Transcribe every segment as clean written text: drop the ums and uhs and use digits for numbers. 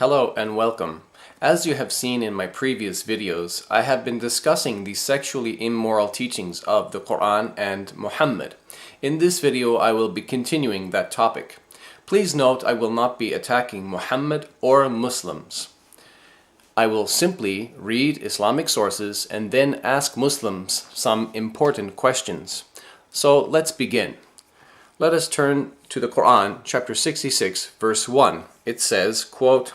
Hello and welcome. As you have seen in my previous videos, I have been discussing the sexually immoral teachings of the Quran and Muhammad. In this video, I will be continuing that topic. Please note I will not be attacking Muhammad or Muslims. I will simply read Islamic sources and then ask Muslims some important questions. So let's begin. Let us turn to the Quran, chapter 66, verse 1. It says, quote,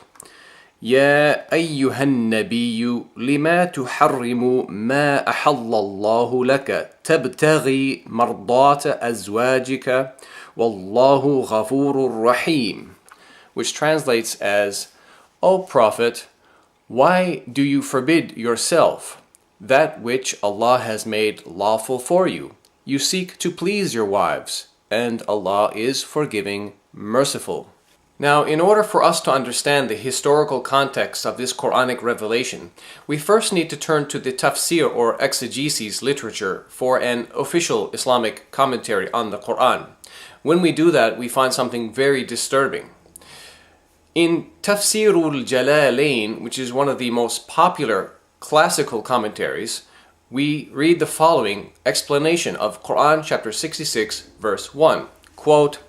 يا أيها النبي لما تحرم ما أحل الله لك تبتغي مرضات أزواجك والله غفور رحيم, which translates as, O Prophet, why do you forbid yourself that which Allah has made lawful for you? You seek to please your wives, and Allah is forgiving, merciful. Now, in order for us to understand the historical context of this Quranic revelation, we first need to turn to the tafsir or exegesis literature for an official Islamic commentary on the Quran. When we do that, we find something very disturbing. In Tafsirul Jalalain, which is one of the most popular classical commentaries, we read the following explanation of Quran chapter 66, verse 1. Quote,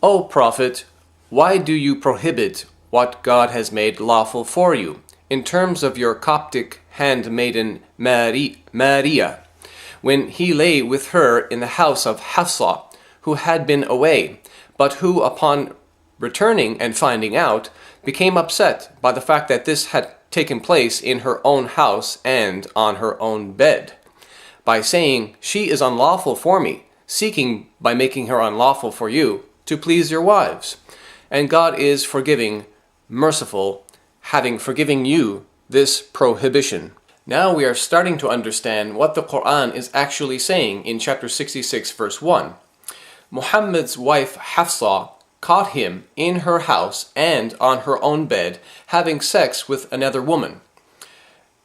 O Prophet, why do you prohibit what God has made lawful for you? In terms of your Coptic handmaiden Maria, when he lay with her in the house of Hafsa, who had been away, but who upon returning and finding out, became upset by the fact that this had taken place in her own house and on her own bed, by saying, she is unlawful for me, seeking by making her unlawful for you, to please your wives. And God is forgiving, merciful, having forgiven you this prohibition. Now we are starting to understand what the Quran is actually saying in chapter 66, verse 1. Muhammad's wife Hafsa caught him in her house and on her own bed having sex with another woman.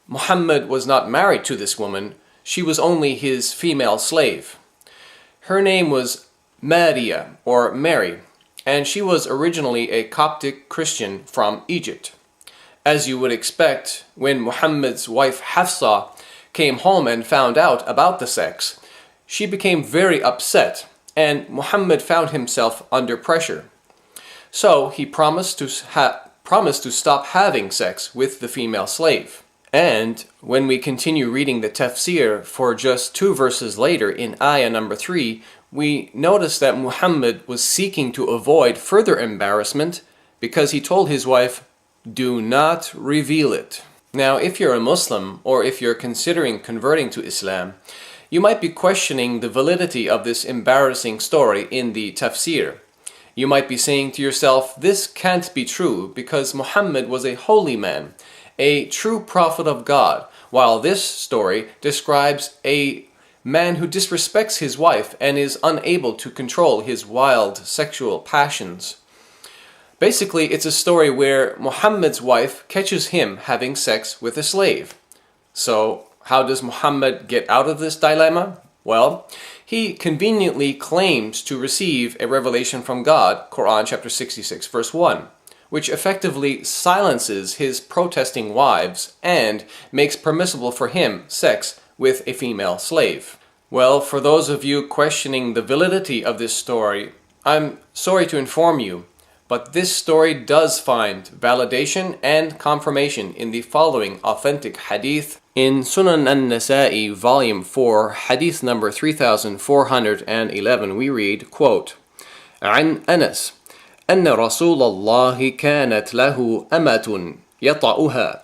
Muhammad was not married to this woman, she was only his female slave. Her name was Maria, or Mary, and she was originally a Coptic Christian from Egypt. As you would expect, when Muhammad's wife Hafsa came home and found out about the sex, she became very upset, and Muhammad found himself under pressure. So he promised to stop having sex with the female slave. And when we continue reading the tafsir for just 2 verses later in ayah number 3, we notice that Muhammad was seeking to avoid further embarrassment because he told his wife, do not reveal it. Now, if you're a Muslim or if you're considering converting to Islam, you might be questioning the validity of this embarrassing story in the tafsir. You might be saying to yourself, this can't be true because Muhammad was a holy man, a true prophet of God, while this story describes a man who disrespects his wife and is unable to control his wild sexual passions. Basically, it's a story where Muhammad's wife catches him having sex with a slave. So, how does Muhammad get out of this dilemma? Well, he conveniently claims to receive a revelation from God, Quran chapter 66, verse 1, which effectively silences his protesting wives and makes permissible for him sex with a female slave. Well, for those of you questioning the validity of this story, I'm sorry to inform you, but this story does find validation and confirmation in the following authentic hadith. In Sunan an-Nasa'i, volume 4, hadith number 3411, we read, quote, عن أنس أن رسول الله كانت له أمة يطأها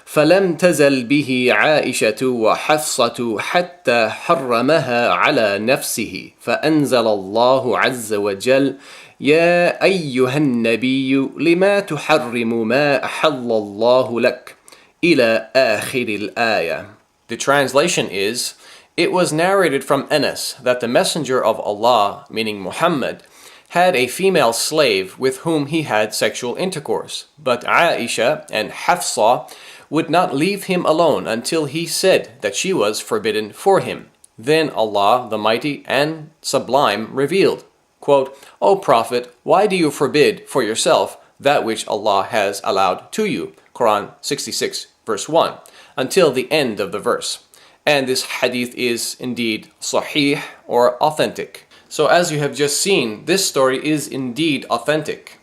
فلم تزل به عائشة وحفصة حتى حرمها على نفسه فأنزل الله عز وجل يا أيها النبي لما تحرم ما أحل الله لك إلى آخر الآية. The translation is, it was narrated from Anas that the Messenger of Allah, meaning Muhammad, had a female slave with whom he had sexual intercourse, but Aisha and Hafsa would not leave him alone until he said that she was forbidden for him. Then Allah, the Mighty and Sublime, revealed, quote, O Prophet, why do you forbid for yourself that which Allah has allowed to you. Quran 66 verse 1 until the end of the verse. And this hadith is indeed sahih or authentic. So as you have just seen, this story is indeed authentic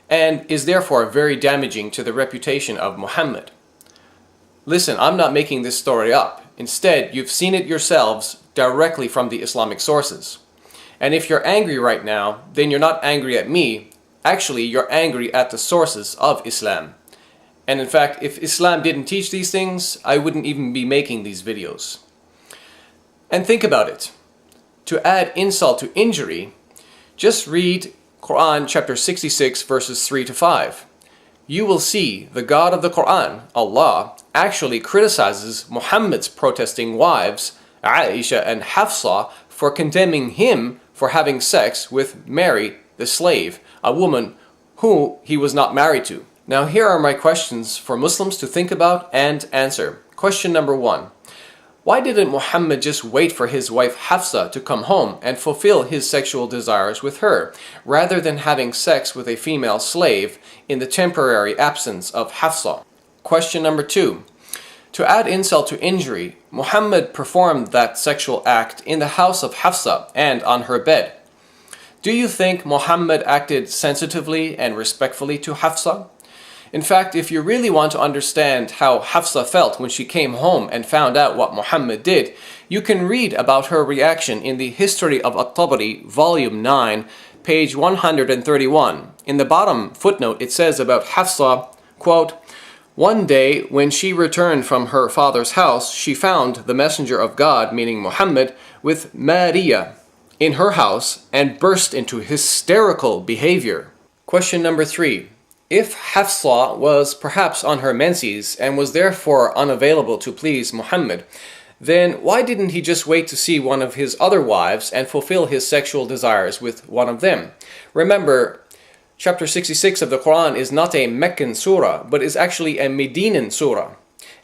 and is therefore very damaging to the reputation of Muhammad. Listen, I'm not making this story up. Instead, you've seen it yourselves directly from the Islamic sources. And if you're angry right now, then you're not angry at me. Actually, you're angry at the sources of Islam. And in fact, if Islam didn't teach these things, I wouldn't even be making these videos. And think about it. To add insult to injury, just read Quran chapter 66 verses 3 to 5. You will see the God of the Quran, Allah, actually criticizes Muhammad's protesting wives, Aisha and Hafsa, for condemning him for having sex with Mary, the slave, a woman who he was not married to. Now here are my questions for Muslims to think about and answer. Question number 1. Why didn't Muhammad just wait for his wife Hafsa to come home and fulfill his sexual desires with her, rather than having sex with a female slave in the temporary absence of Hafsa? Question number 2. To add insult to injury, Muhammad performed that sexual act in the house of Hafsa and on her bed. Do you think Muhammad acted sensitively and respectfully to Hafsa? In fact, if you really want to understand how Hafsa felt when she came home and found out what Muhammad did, you can read about her reaction in the History of At-Tabari, Volume 9, page 131. In the bottom footnote, it says about Hafsa, quote, "One day, when she returned from her father's house, she found the Messenger of God, meaning Muhammad, with Maria in her house and burst into hysterical behavior." Question number 3. If Hafsa was perhaps on her menses and was therefore unavailable to please Muhammad, then why didn't he just wait to see one of his other wives and fulfill his sexual desires with one of them? Remember, chapter 66 of the Quran is not a Meccan surah, but is actually a Medinan surah.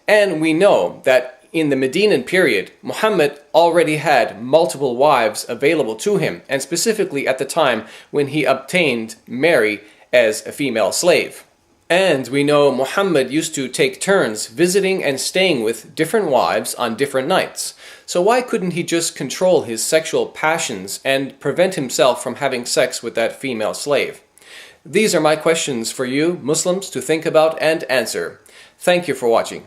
And we know that in the Medinan period, Muhammad already had multiple wives available to him, and specifically at the time when he obtained Mary as a female slave. And we know Muhammad used to take turns visiting and staying with different wives on different nights. So why couldn't he just control his sexual passions and prevent himself from having sex with that female slave? These are my questions for you, Muslims, to think about and answer. Thank you for watching.